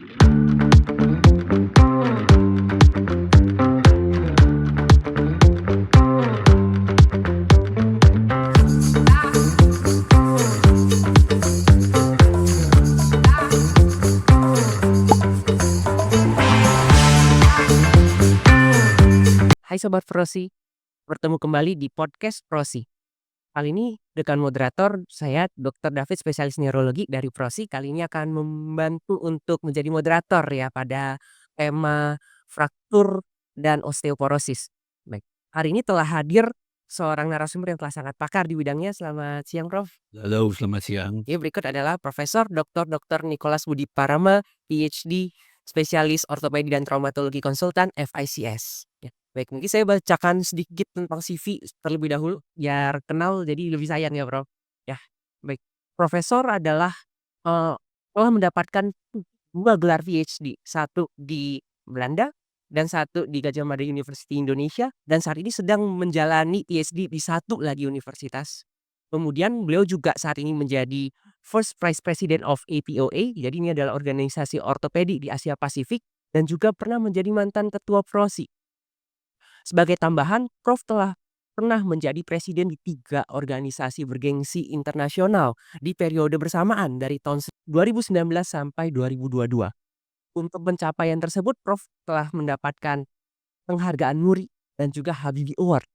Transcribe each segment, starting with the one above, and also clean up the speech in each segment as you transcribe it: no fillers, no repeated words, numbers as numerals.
Hai Sobat Frosi, bertemu kembali di podcast Frosi. Kali ini dengan moderator saya Dr. David spesialis neurologi dari Frosi. Kali ini akan membantu untuk menjadi moderator ya pada tema fraktur dan osteoporosis. Baik, hari ini telah hadir seorang narasumber yang telah sangat pakar di bidangnya. Selamat siang Prof. Halo, selamat siang. Ya, berikut adalah Profesor Dr. Nicholas Budi Parama, PhD, spesialis ortopedi dan traumatologi konsultan FICS. Ya, baik, mungkin saya bacakan sedikit tentang CV terlebih dahulu biar kenal jadi lebih sayang ya, Prof. Ya, baik. Profesor adalah telah mendapatkan 2 gelar PhD, satu di Belanda dan satu di Gadjah Mada University Indonesia, dan saat ini sedang menjalani PhD di satu lagi universitas. Kemudian beliau juga saat ini menjadi First Vice President of APOA, jadi ini adalah organisasi ortopedi di Asia Pasifik, dan juga pernah menjadi mantan ketua Frosi. Sebagai tambahan, Prof telah pernah menjadi presiden di 3 organisasi bergengsi internasional di periode bersamaan dari tahun 2019 sampai 2022. Untuk pencapaian tersebut, Prof telah mendapatkan penghargaan Muri dan juga Habibie Award.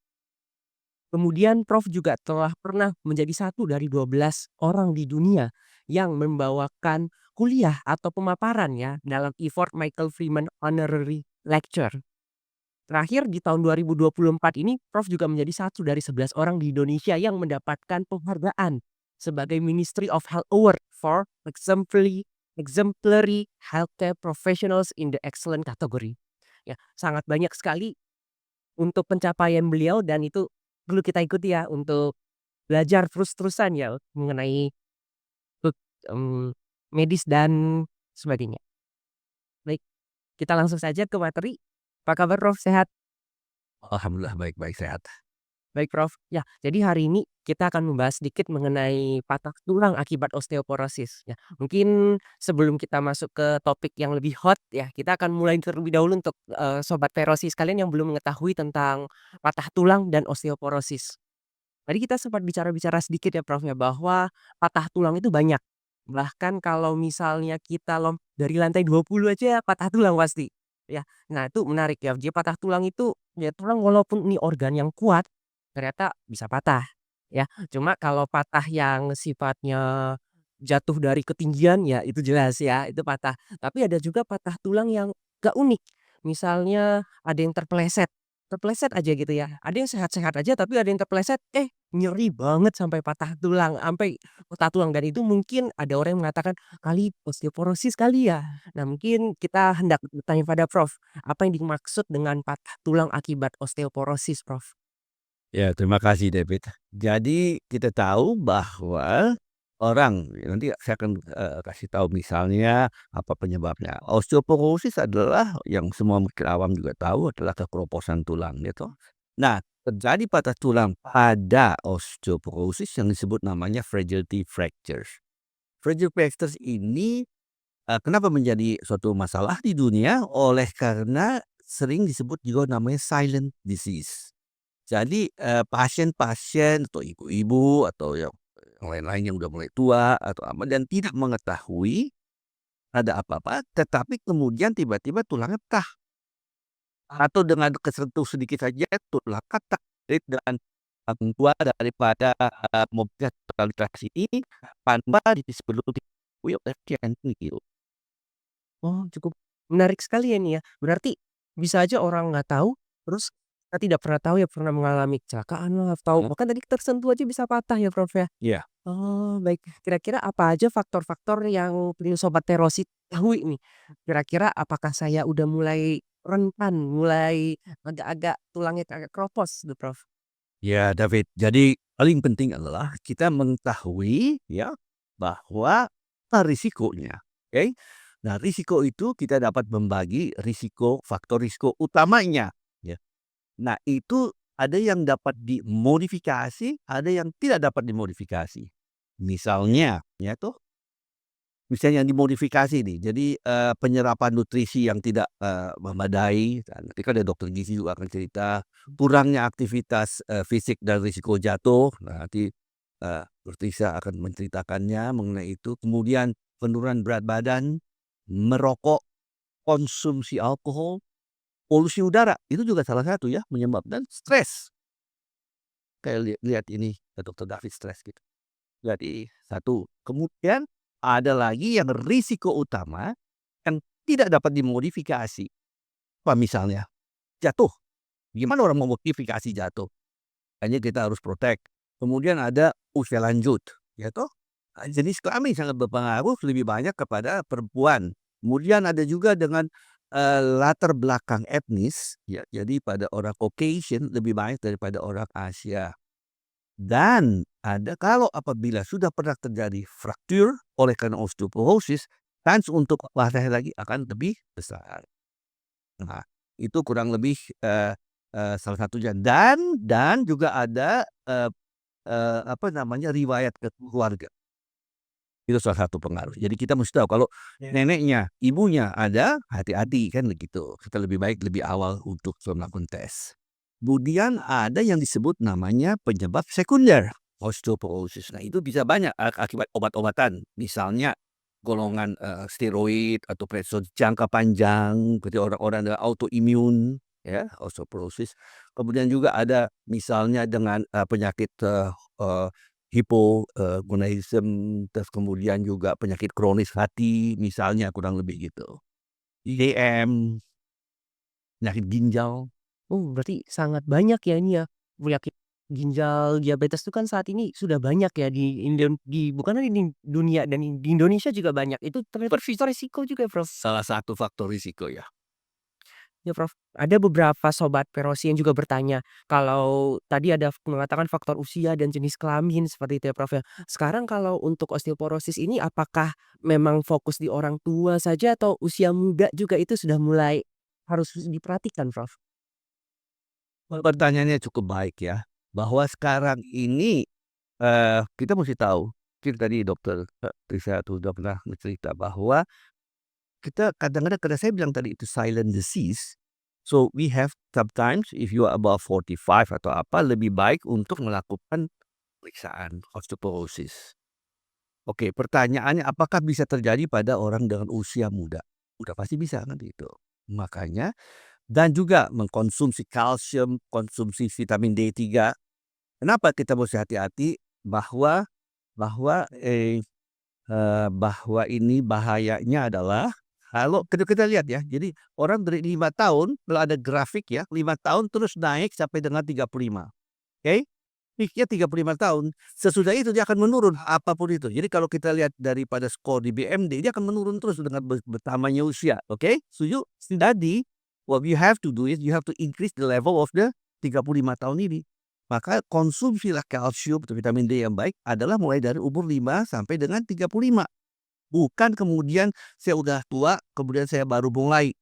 Kemudian Prof juga telah pernah menjadi satu dari 12 orang di dunia yang membawakan kuliah atau pemaparan ya dalam Effort Michael Freeman Honorary Lecture. Terakhir di tahun 2024 ini Prof juga menjadi satu dari 11 orang di Indonesia yang mendapatkan penghargaan sebagai Ministry of Health Award for Exemplary Healthcare Professionals in the Excellent category. Ya, sangat banyak sekali untuk pencapaian beliau dan itu perlu kita ikuti ya untuk belajar terus-terusan ya mengenai bek medis dan sebagainya. Baik, kita langsung saja ke materi. Apa kabar Prof, sehat? Alhamdulillah baik-baik sehat. Baik Prof. Ya, jadi hari ini kita akan membahas sedikit mengenai patah tulang akibat osteoporosis ya. Mungkin sebelum kita masuk ke topik yang lebih hot ya, kita akan mulai terlebih dahulu untuk, sobat Ferosi sekalian yang belum mengetahui tentang patah tulang dan osteoporosis. Tadi kita sempat bicara-bicara sedikit ya Prof ya, bahwa patah tulang itu banyak. Bahkan kalau misalnya kita dari lantai 20 aja patah tulang pasti, ya. Nah itu menarik ya, jadi patah tulang itu, ya tulang walaupun ini organ yang kuat, ternyata bisa patah, ya. Cuma kalau patah yang sifatnya jatuh dari ketinggian, ya itu jelas ya, itu patah. Tapi ada juga patah tulang yang gak unik, misalnya ada yang terpeleset. Terpeleset aja gitu ya. Ada yang sehat-sehat aja tapi ada yang terpeleset, nyeri banget sampai patah tulang dan itu mungkin ada orang yang mengatakan, "Kali osteoporosis kali ya?" Nah mungkin kita hendak bertanya pada Prof, apa yang dimaksud dengan patah tulang akibat osteoporosis, Prof? Ya, terima kasih David. Jadi kita tahu bahwa orang nanti saya akan, kasih tahu misalnya apa penyebabnya. Osteoporosis adalah yang semua mungkin awam juga tahu adalah kekeroposan tulang gitu. Nah, terjadi patah tulang pada osteoporosis yang disebut namanya fragility fractures. Fragile fractures ini, kenapa menjadi suatu masalah di dunia? Oleh karena sering disebut juga namanya silent disease. Jadi, pasien-pasien atau ibu-ibu atau yang lain-lain yang udah mulai tua atau apa dan tidak mengetahui ada apa-apa, tetapi kemudian tiba-tiba tulangnya pecah atau dengan kesentuh sedikit saja tulang retak. Jadi dengan saking kuat daripada, mobilitas totalitas ini tanpa sebelum diketahui oleh pasien gitu. Oh, cukup menarik sekali ya ini ya. Berarti bisa aja orang nggak tahu, terus kita tidak pernah tahu ya pernah mengalami kecelakaan lah atau Mhm. bahkan tadi tersentuh aja bisa patah ya, Prof, ya? Iya. Oh, baik. Kira-kira apa aja faktor-faktor yang perlu Sobat Terosit ketahui nih? Kira-kira apakah saya udah mulai rentan, mulai agak-agak tulangnya agak keropos tuh, Prof? Ya, David. Jadi paling penting adalah kita mengetahui ya bahwa apa risikonya, oke? Nah, risiko itu kita dapat membagi risiko faktor risiko utamanya ya. Nah, itu ada yang dapat dimodifikasi, ada yang tidak dapat dimodifikasi. Misalnya ya tuh misalnya yang dimodifikasi nih, jadi, penyerapan nutrisi yang tidak, memadai, nanti kan ada dokter gizi juga akan cerita, kurangnya aktivitas, fisik dan risiko jatuh, nah nanti, dokter Isa akan menceritakannya mengenai itu. Kemudian penurunan berat badan, merokok, konsumsi alkohol, polusi udara, itu juga salah satu ya menyebabkan stres. Kayak lihat ini, Dokter David stres gitu. Jadi satu, kemudian ada lagi yang risiko utama yang tidak dapat dimodifikasi. Apa misalnya? Jatuh, gimana orang mau modifikasi jatuh? Hanya kita harus protect. Kemudian ada usia lanjut, ya toh? Jenis kelamin sangat berpengaruh lebih banyak kepada perempuan. Kemudian ada juga dengan, latar belakang etnis, ya, jadi pada orang Caucasian lebih banyak daripada orang Asia. Dan ada kalau apabila sudah pernah terjadi fraktur oleh karena osteoporosis, kans untuk patah lagi akan lebih besar. Nah, itu kurang lebih, salah satunya dan juga ada, apa namanya, riwayat keluarga. Itu salah satu pengaruh. Jadi kita mesti tahu kalau neneknya, ibunya ada, hati-hati kan begitu. Kita lebih baik lebih awal untuk melakukan tes. Kemudian ada yang disebut namanya penyebab sekunder osteoporosis. Nah, itu bisa banyak akibat obat-obatan. Misalnya golongan, steroid atau prednisone jangka panjang, seperti orang-orang dengan autoimun ya, osteoporosis. Kemudian juga ada misalnya dengan, penyakit, hipogonadism, terus kemudian juga penyakit kronis hati misalnya kurang lebih gitu. IgM, penyakit ginjal. Oh, berarti sangat banyak ya ini ya, penyakit ginjal, diabetes itu kan saat ini sudah banyak ya di bukan hanya di dunia dan di Indonesia juga banyak. Itu ternyata faktor risiko juga ya, Prof? Salah satu faktor risiko ya. Ya, Prof. Ada beberapa sobat Perosi yang juga bertanya, kalau tadi ada mengatakan faktor usia dan jenis kelamin seperti itu ya, Prof, ya. Sekarang kalau untuk osteoporosis ini apakah memang fokus di orang tua saja atau usia muda juga itu sudah mulai harus diperhatikan, Prof? Pertanyaannya cukup baik ya, bahwa sekarang ini, kita mesti tahu, mungkin tadi dokter, Trisha sudah pernah bercerita bahwa kita kadang-kadang karena saya bilang tadi itu silent disease, so we have sometimes if you are above 45 atau apa, lebih baik untuk melakukan pemeriksaan osteoporosis. Oke, pertanyaannya apakah bisa terjadi pada orang dengan usia muda? Udah pasti bisa kan itu. Makanya dan juga mengkonsumsi kalsium, konsumsi vitamin D3. Kenapa kita mesti hati-hati bahwa bahwa, bahwa ini bahayanya adalah kalau kita lihat ya, jadi orang dari 5 tahun, kalau ada grafik ya, 5 tahun terus naik sampai dengan 35, oke? Peak-nya 35 tahun, sesudah itu dia akan menurun apapun itu. Jadi kalau kita lihat daripada skor di BMD, dia akan menurun terus dengan bertambahnya usia, oke? Setuju? Jadi, what you have to do is you have to increase the level of the 35 tahun ini. Maka konsumsilah kalsium atau vitamin D yang baik adalah mulai dari umur 5 sampai dengan 35. Bukan kemudian saya udah tua, kemudian saya baru mulai.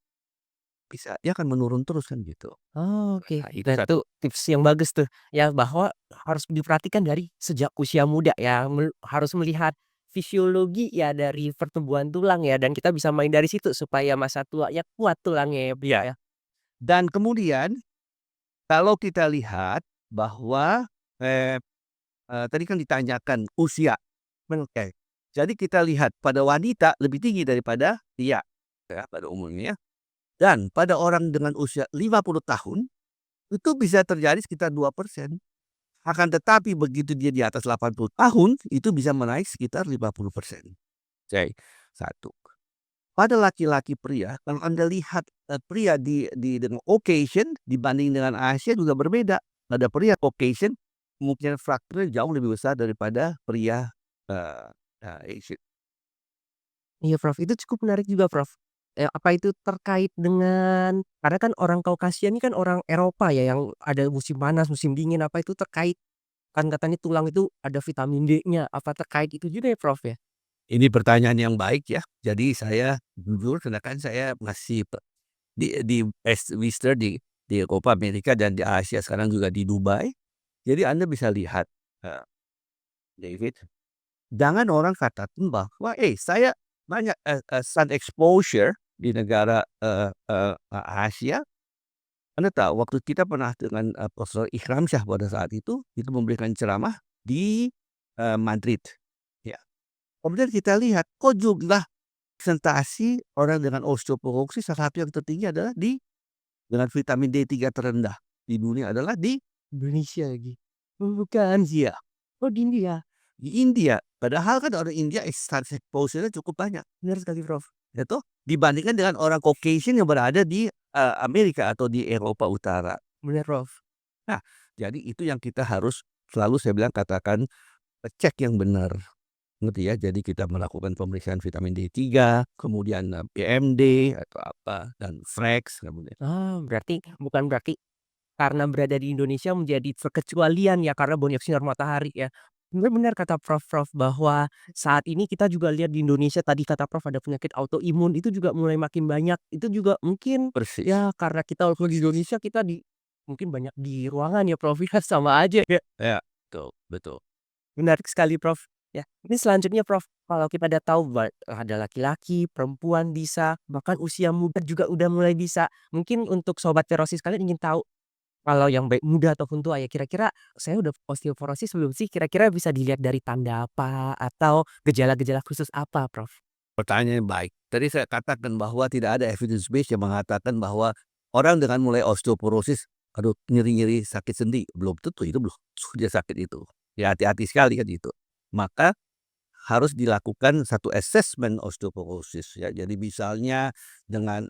Bisa, dia akan menurun terus kan gitu. Oh, oke. Nah, itu Nah, itu satu. tips yang bagus tuh, ya bahwa harus diperhatikan dari sejak usia muda ya, harus melihat fisiologi ya dari pertumbuhan tulang ya, dan kita bisa main dari situ supaya masa tuanya kuat tulangnya ya, Iya. ya. Dan kemudian kalau kita lihat bahwa, eh, tadi kan ditanyakan usia, oke. Jadi kita lihat pada wanita lebih tinggi daripada pria, ya pada umumnya. Dan pada orang dengan usia 50 tahun, itu bisa terjadi sekitar 2%. Akan tetapi begitu dia di atas 80 tahun, itu bisa menaik sekitar 50%. Oke, satu. Pada laki-laki pria, kalau Anda lihat, pria di dengan Caucasian dibanding dengan Asia juga berbeda. Ada pria Caucasian, kemungkinan frakturnya jauh lebih besar daripada pria, eee Asian. Iya, Prof, itu cukup menarik juga, Prof. Apa itu terkait dengan karena kan orang Kaukasia ini kan orang Eropa ya yang ada musim panas, musim dingin, apa itu terkait kan katanya tulang itu ada vitamin D-nya, apa terkait itu juga ya, Prof, ya? Ini pertanyaan yang baik ya. Jadi saya jujur sedangkan saya masih di Western di Eropa, Amerika, dan di Asia sekarang juga di Dubai. Jadi Anda bisa lihat, eee, David, jangan orang katakan bahwa, saya banyak, sun exposure di negara, Asia. Anda tahu waktu kita pernah dengan, Profesor Ikramsyah pada saat itu memberikan ceramah di, Madrid, ya. Kemudian kita lihat, kok jumlah presentasi orang dengan osteoporosis salah satu yang tertinggi adalah dengan vitamin D3 terendah di dunia adalah di Indonesia lagi. Oh, bukan. India. Oh, di India. Di India, padahal kan orang India sun exposure-nya cukup banyak, Benar sekali, Prof. ya toh? Dibandingkan dengan orang Caucasian yang berada di, Amerika atau di Eropa Utara. Benar, Prof. Nah, jadi itu yang kita harus selalu saya bilang katakan, cek yang benar, ngerti ya? Jadi kita melakukan pemeriksaan vitamin D3, kemudian, PMD atau apa, dan Frex kemudian. Berarti karena berada di Indonesia menjadi terkecualian ya karena banyak sinar matahari ya. Benar-benar kata Prof bahwa saat ini kita juga lihat di Indonesia tadi kata Prof ada penyakit autoimun itu juga mulai makin banyak. Itu juga mungkin Persis. ya karena kita walaupun di Indonesia kita mungkin banyak di ruangan ya Prof ya sama aja ya. Ya, betul betul. Menarik sekali Prof. Ya, ini selanjutnya Prof, kalau kita udah tahu ada laki-laki, perempuan bisa, bahkan usia muda juga udah mulai bisa. Mungkin untuk sobat Verosis kalian ingin tahu kalau yang baik muda ataupun tua ya kira-kira saya udah osteoporosis belum sih? Kira-kira bisa dilihat dari tanda apa atau gejala-gejala khusus apa, Prof? Pertanyaan yang baik. Tadi saya katakan bahwa tidak ada evidence base yang mengatakan bahwa orang dengan mulai osteoporosis, aduh nyeri-nyeri sakit sendi, belum tentu itu belum dia sakit itu. Ya hati-hati sekali kan itu. Maka harus dilakukan satu assessment osteoporosis ya. Jadi misalnya dengan,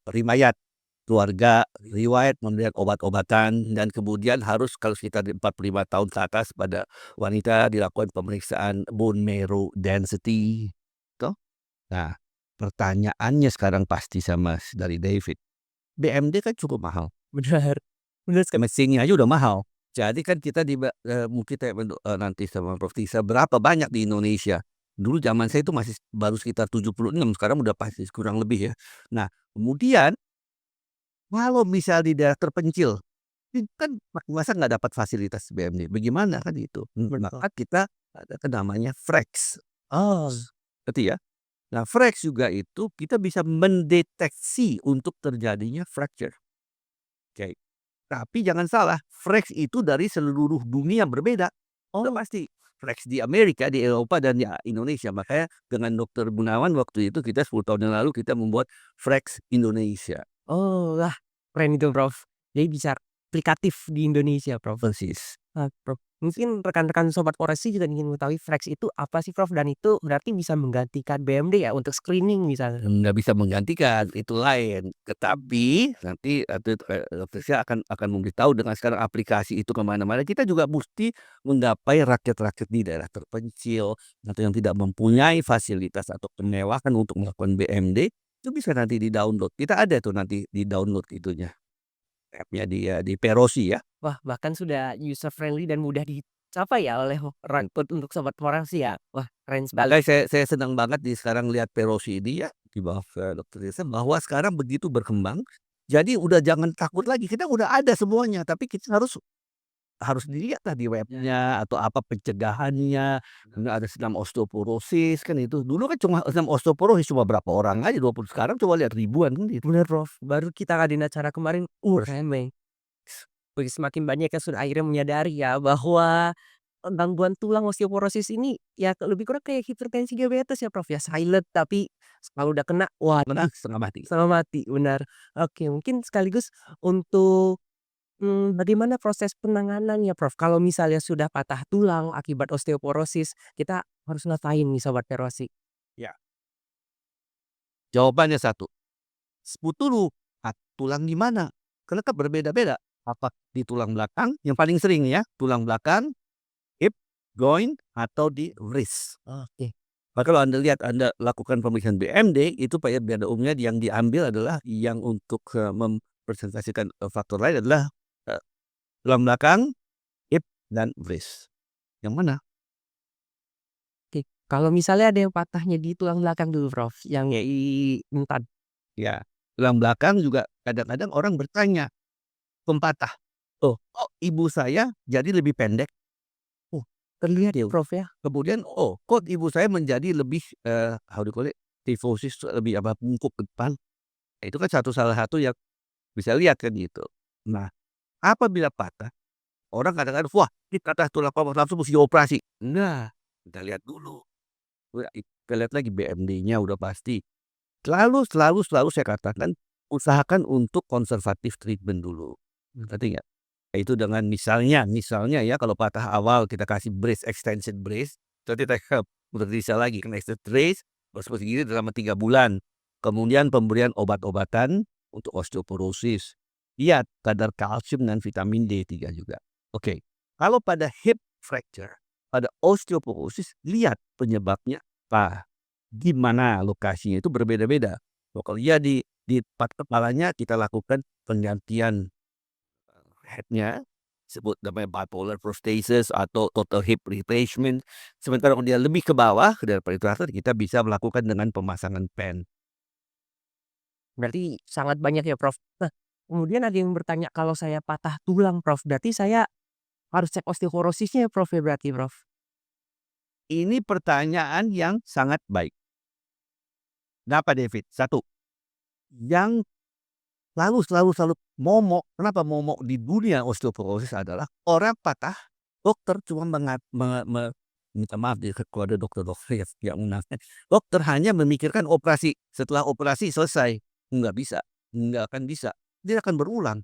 riwayat keluarga, riwayat memberikan obat-obatan dan kemudian harus kalau sekitar 45 tahun ke atas pada wanita dilakukan pemeriksaan bone marrow density, toh. Nah, pertanyaannya sekarang pasti sama dari David, BMD kan cukup mahal, Benar, benar sekali. mesinnya aja udah mahal. Jadi kan kita mungkin saya nanti sama Prof. Tisa berapa banyak di Indonesia. Dulu zaman saya itu masih baru sekitar 76, sekarang udah pasti kurang lebih ya. Nah, kemudian kalau misal di daerah terpencil, itu kan masa nggak dapat fasilitas BMD, bagaimana kan itu. Betul. Maka kita ada kan namanya FREX, Oh, ngerti ya? Nah, Frex juga itu kita bisa mendeteksi untuk terjadinya fracture. Oke. Tapi jangan salah, Frex itu dari seluruh dunia berbeda. Udah oh, pasti. Frex di Amerika, di Eropa, dan di Indonesia. Makanya dengan Dokter Gunawan waktu itu kita 10 tahun yang lalu kita membuat Frex Indonesia. oh, wah, keren itu, Prof. Jadi bisa aplikatif di Indonesia, Prof. Persis. Prof, mungkin rekan-rekan sobat Foresti juga ingin mengetahui Frex itu apa sih, Prof? Dan itu berarti bisa menggantikan BMD ya untuk screening misalnya? Nggak bisa menggantikan, itu lain. Tetapi nanti Dokter Sia akan memberitahu dengan sekarang aplikasi itu kemana-mana. Kita juga mesti menggapai rakyat-rakyat di daerah terpencil atau yang tidak mempunyai fasilitas atau kemewahan untuk melakukan BMD, itu bisa nanti di-download. Kita ada tuh nanti di-download itunya, app-nya di Perosi ya. Wah, bahkan sudah user friendly dan mudah dicapai ya oleh untuk sobat Foresti ya? Wah, keren sekali. Makanya saya senang banget sekarang lihat Perosi ini ya, di bawah, Dokter Tirta bahwa sekarang begitu berkembang, jadi udah jangan takut lagi, kita udah ada semuanya, tapi kita harus harus dilihatlah di webnya atau apa pencegahannya, kemudian ada senam osteoporosis kan itu, dulu kan cuma senam osteoporosis cuma berapa orang aja 20, sekarang coba lihat ribuan kan gitu. Bener, Prof. Baru kita ngadain acara kemarin, rame. Semakin banyak yang sudah akhirnya menyadari ya bahwa gangguan tulang osteoporosis ini ya lebih kurang kayak hipertensi diabetes ya, Prof, ya, silent tapi kalau udah kena, Menang waduh setengah mati. setengah mati, benar. Oke, mungkin sekaligus untuk, bagaimana proses penanganannya, Prof? Kalau misalnya sudah patah tulang akibat osteoporosis, kita harus ngapain nih Sobat Perosi? Ya. Jawabannya satu, sebut dulu, tulang di mana? Karena kan berbeda-beda, apa di tulang belakang, yang paling sering ya, tulang belakang, hip, groin, atau di wrist. Oke. Maka kalau Anda lihat, Anda lakukan pemeriksaan BMD, itu pada umumnya yang diambil adalah yang untuk, mempresentasikan, faktor lain adalah, eee, tulang belakang, hip, dan wrist. Yang mana? Oke, kalau misalnya ada yang patahnya di tulang belakang dulu, Prof, yang rentan. Ya, tulang belakang juga kadang-kadang orang bertanya, pempatah, "Oh, kok ibu saya jadi lebih pendek?" Oh, Terlihat ya, gitu. Prof, ya? Kemudian, "Oh, kok ibu saya menjadi lebih," how do you call it, kifosis lebih bungkuk ke depan. Itu kan salah satu yang bisa lihat kan gitu. Nah, apabila patah, orang kadang-kadang, "Wah, ini patah tulang paha langsung mesti dioperasi." Enggak, kita lihat dulu. Kita lihat lagi BMD-nya udah pasti. Selalu selalu selalu saya katakan, usahakan untuk konservatif treatment dulu, ngerti nggak? Itu dengan misalnya ya kalau patah awal kita kasih brace, extension brace, nanti kita bekerja lagi kena extension brace, terus begini selama 3 bulan. Kemudian pemberian obat-obatan untuk osteoporosis. Lihat kadar kalsium dan vitamin D3 juga. Oke, kalau pada hip fracture, pada osteoporosis, lihat penyebabnya apa, di mana lokasinya itu berbeda-beda. Kalau iya di part kepalanya kita lakukan penggantian head-nya, sebut namanya bipolar prosthesis atau total hip replacement. Sementara kalau dia lebih ke bawah daripada itu atas, kita bisa melakukan dengan pemasangan pen. Berarti sangat banyak ya, Prof. Nah, kemudian ada yang bertanya kalau saya patah tulang, Prof, berarti saya harus cek osteoporosisnya ya, Prof, ya berarti, Prof? Ini pertanyaan yang sangat baik. Kenapa David? Satu, yang selalu momok, kenapa momok di dunia osteoporosis adalah orang patah, dokter cuma minta maaf ya kalau ada dokter-dokter yang munafik. Dokter hanya memikirkan operasi, setelah operasi selesai. Nggak bisa, nggak akan bisa. Dia akan berulang.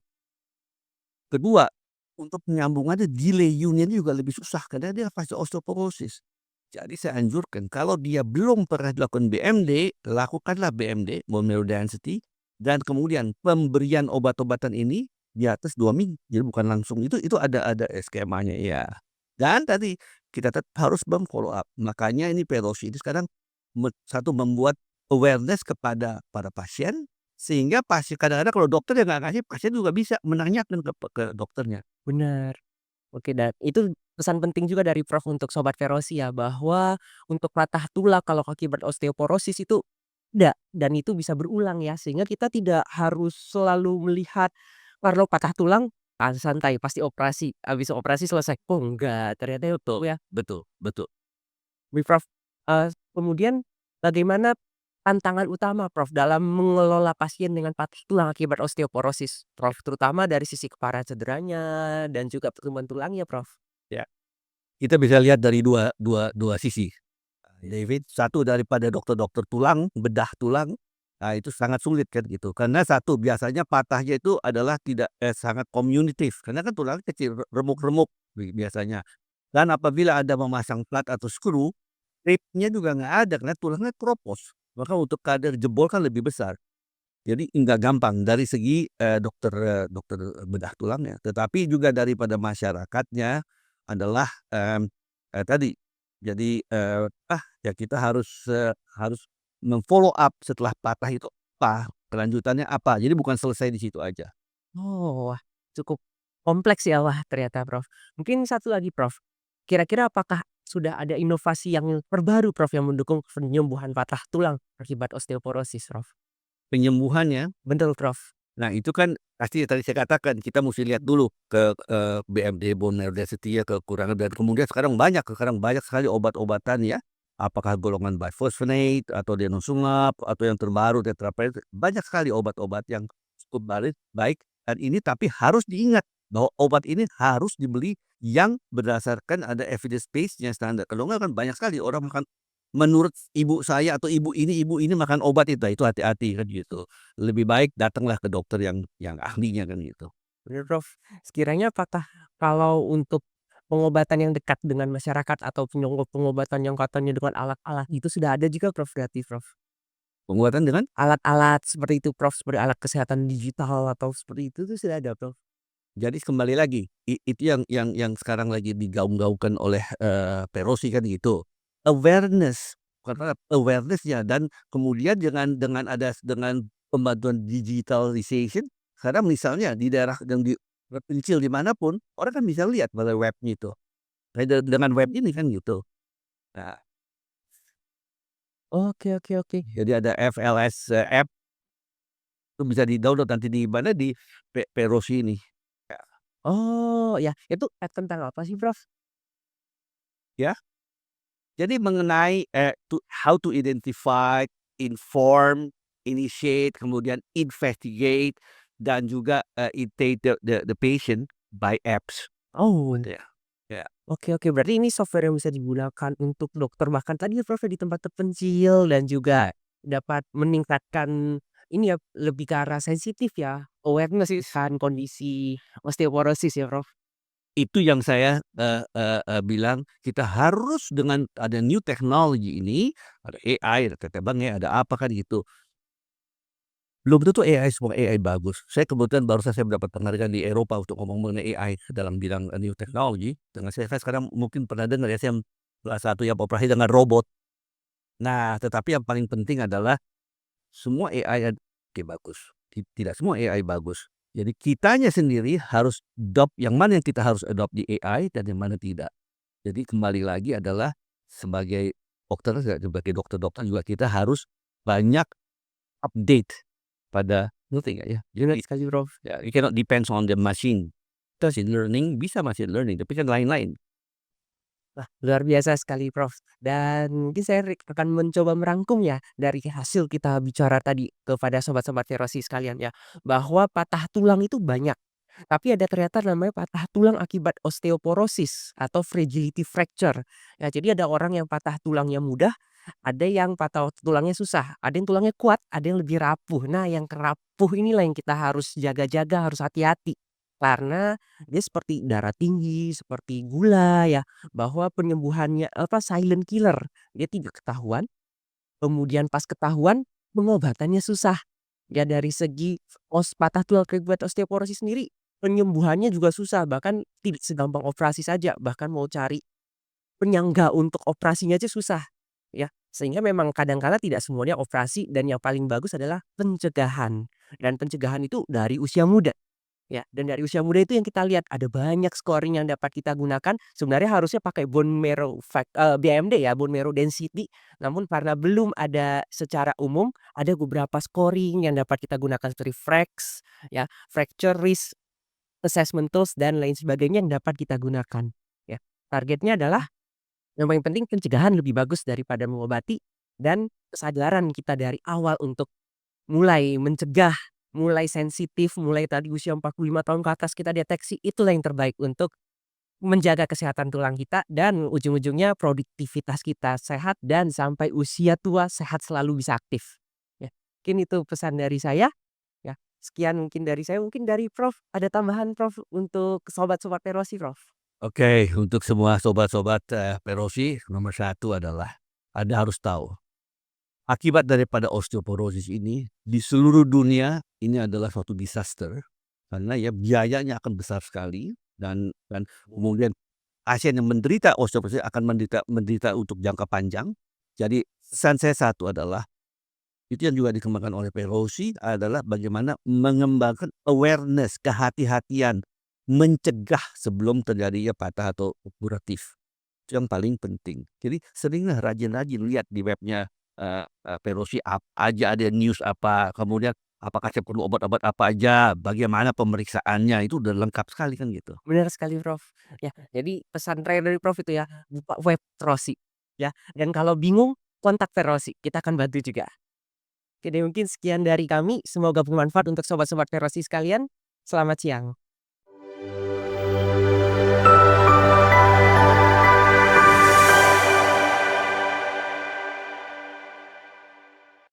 Kedua, untuk penyambungannya delay union juga lebih susah karena dia fase osteoporosis. Jadi saya anjurkan kalau dia belum pernah dilakukan BMD, lakukanlah BMD, bone marrow density, dan kemudian pemberian obat-obatan ini di atas 2 minggu. Jadi bukan langsung itu ada skemanya ya. Dan tadi kita tetap harus follow up. Makanya ini Pelosi ini sekarang satu membuat awareness kepada para pasien sehingga pasien kadang-kadang kalau dokter yang nggak ngasih, pasien juga bisa menanyakan ke dokternya. Benar. Oke, dan itu pesan penting juga dari Prof untuk sobat Verosi ya, bahwa untuk patah tulang kalau akibat osteoporosis itu ada dan itu bisa berulang ya, sehingga kita tidak harus selalu melihat kalau patah tulang, santai pasti operasi, habis operasi selesai. Oh enggak, ternyata itu Betul ya. betul betul. Wih, Prof, kemudian bagaimana tantangan utama Prof dalam mengelola pasien dengan patah tulang akibat osteoporosis, Prof? Terutama dari sisi keparah cederanya dan juga pertumbuhan tulangnya, Prof? Ya. Kita bisa lihat dari dua dua dua sisi, David. Satu daripada dokter-dokter tulang, bedah tulang, nah itu sangat sulit kan gitu. Karena satu, biasanya patahnya itu adalah tidak sangat komunitif, karena kan tulangnya kecil, remuk-remuk biasanya. Dan apabila ada memasang plat atau skru, ribnya juga nggak ada karena tulangnya keropos. Maka untuk kadar jebol kan lebih besar. Jadi nggak gampang dari segi, dokter bedah tulangnya, tetapi juga daripada masyarakatnya adalah, tadi, jadi, ya kita harus follow up setelah patah itu apa, kelanjutannya apa, jadi bukan selesai di situ aja. Oh, wah, cukup kompleks ya, wah, ternyata, Prof. Mungkin satu lagi, Prof. Kira-kira apakah sudah ada inovasi yang terbaru, Prof, yang mendukung penyembuhan patah tulang akibat osteoporosis, Prof? Penyembuhannya, Betul, Prof. nah itu kan pasti tadi saya katakan kita musti lihat dulu ke, BMD, bone marrow density ya, kekurangan dan kemudian sekarang banyak sekali obat-obatan ya, apakah golongan bisphosphonate atau denosumab atau yang terbaru tetravalent, banyak sekali obat-obat yang cukup baik dan ini tapi harus diingat bahwa obat ini harus dibeli yang berdasarkan ada evidence base-nya standar. Kalau enggak kan banyak sekali orang makan menurut ibu saya atau ibu ini makan obat itu, nah itu hati-hati kan gitu. Lebih baik datanglah ke dokter yang ahlinya kan gitu. Bener, Prof. Sekiranya apakah kalau untuk pengobatan yang dekat dengan masyarakat atau pengobatan yang katanya dengan alat-alat itu sudah ada juga, Prof, berarti, Prof? Pengobatan dengan Alat-alat seperti itu, Prof, seperti alat kesehatan digital atau seperti itu tuh sudah ada, Prof? jadi kembali lagi, itu yang sekarang lagi digaung-gaungkan oleh, Perosi kan gitu. Awareness, bukan awareness-nya dan kemudian dengan pembantuan digitalization, sekarang misalnya di daerah yang terpencil di manapun, orang kan bisa lihat melalui webnya itu. Kayak dengan web ini kan gitu. Nah, Oke, oke, oke. jadi ada FLS, app itu bisa di-download nanti di mana, di Perosi ini. Oh, ya, itu tentang apa sih, Prof? Ya, jadi mengenai, how to identify inform, initiate, kemudian investigate, dan juga, imitate the patient by apps. Oh, Ya, ya. oke oke, berarti ini software yang bisa digunakan untuk dokter bahkan tadi ya, Prof, ya, di tempat terpencil dan juga dapat meningkatkan ini ya, lebih ke arah sensitif ya, awareness kan kondisi osteoporosis ya, Prof? Itu yang saya, bilang kita harus dengan ada new technology ini, ada AI, ada teteban ya, ada apa kan gitu. Belum tentu AI semua AI bagus. Saya kebetulan barusan saya mendapat penghargaan di Eropa untuk ngomong mengenai AI dalam bidang, new technology. Dengan saya sekarang mungkin pernah dengar ya, saya salah satu yang operasi dengan robot. Nah, tetapi yang paling penting adalah semua AI oke bagus, tidak semua AI bagus. Jadi kitanya sendiri harus adopt yang mana yang kita harus adopt di AI dan yang mana tidak. Jadi kembali lagi adalah sebagai dokter, sebagai dokter-dokter juga kita harus banyak update pada ngerti nggak ya? Benar Jadi sekali, Prof. ya you cannot depends on the machine. Machine learning bisa machine learning, tapi kan lain-lain. Wah, luar biasa sekali, Prof. Dan mungkin saya akan mencoba merangkum ya dari hasil kita bicara tadi kepada sobat-sobat Verosi sekalian ya, bahwa patah tulang itu banyak. Tapi ada ternyata namanya patah tulang akibat osteoporosis atau fragility fracture. Ya, jadi ada orang yang patah tulangnya mudah, ada yang patah tulangnya susah, ada yang tulangnya kuat, ada yang lebih rapuh. Nah, yang rapuh inilah yang kita harus jaga-jaga, harus hati-hati. Karena dia seperti darah tinggi, seperti gula ya, bahwa penyembuhannya apa, silent killer. Dia tidak ketahuan, kemudian pas ketahuan pengobatannya susah. Ya dari segi patah tulang akibat osteoporosis sendiri, penyembuhannya juga susah, bahkan tidak segampang operasi saja, bahkan mau cari penyangga untuk operasinya aja susah, ya. Sehingga memang kadang kala tidak semuanya operasi dan yang paling bagus adalah pencegahan. Dan pencegahan itu dari usia muda. Ya, dan dari usia muda itu yang kita lihat ada banyak scoring yang dapat kita gunakan, sebenarnya harusnya pakai bone marrow BMD ya, bone marrow density, namun karena belum ada secara umum, ada beberapa scoring yang dapat kita gunakan seperti FRAX ya, fracture risk assessment tools dan lain sebagainya yang dapat kita gunakan, ya. Targetnya adalah yang paling penting pencegahan lebih bagus daripada mengobati dan kesadaran kita dari awal untuk mulai mencegah, mulai sensitif, mulai tadi usia 45 tahun ke atas kita deteksi, itulah yang terbaik untuk menjaga kesehatan tulang kita dan ujung-ujungnya produktivitas kita sehat dan sampai usia tua sehat selalu bisa aktif. Ya, mungkin itu pesan dari saya, ya. Sekian mungkin dari saya, mungkin dari Prof ada tambahan Prof untuk sobat-sobat Perosi, Prof? Oke, untuk semua sobat-sobat, Perosi, nomor satu adalah Anda harus tahu, akibat daripada osteoporosis ini di seluruh dunia ini adalah suatu disaster, karena ya biayanya akan besar sekali dan kemudian pasien yang menderita osteoporosis akan menderita menderita untuk jangka panjang. Jadi pesan saya satu adalah, itu yang juga dikembangkan oleh Pelosi adalah bagaimana mengembangkan awareness, kehati-hatian, mencegah sebelum terjadinya patah atau kuratif. Itu yang paling penting. Jadi seringlah rajin-rajin lihat di webnya, Pelosi apa aja, ada news apa, kemudian apakah saya perlu obat-obat apa aja, bagaimana pemeriksaannya, itu udah lengkap sekali kan gitu. Benar sekali, Prof. Ya, jadi pesan terakhir dari Prof itu ya, buka web Rosi, ya. Dan kalau bingung, kontak Rosi, kita akan bantu juga. Oke deh, mungkin sekian dari kami, semoga bermanfaat untuk sobat-sobat Rosi sekalian. Selamat siang.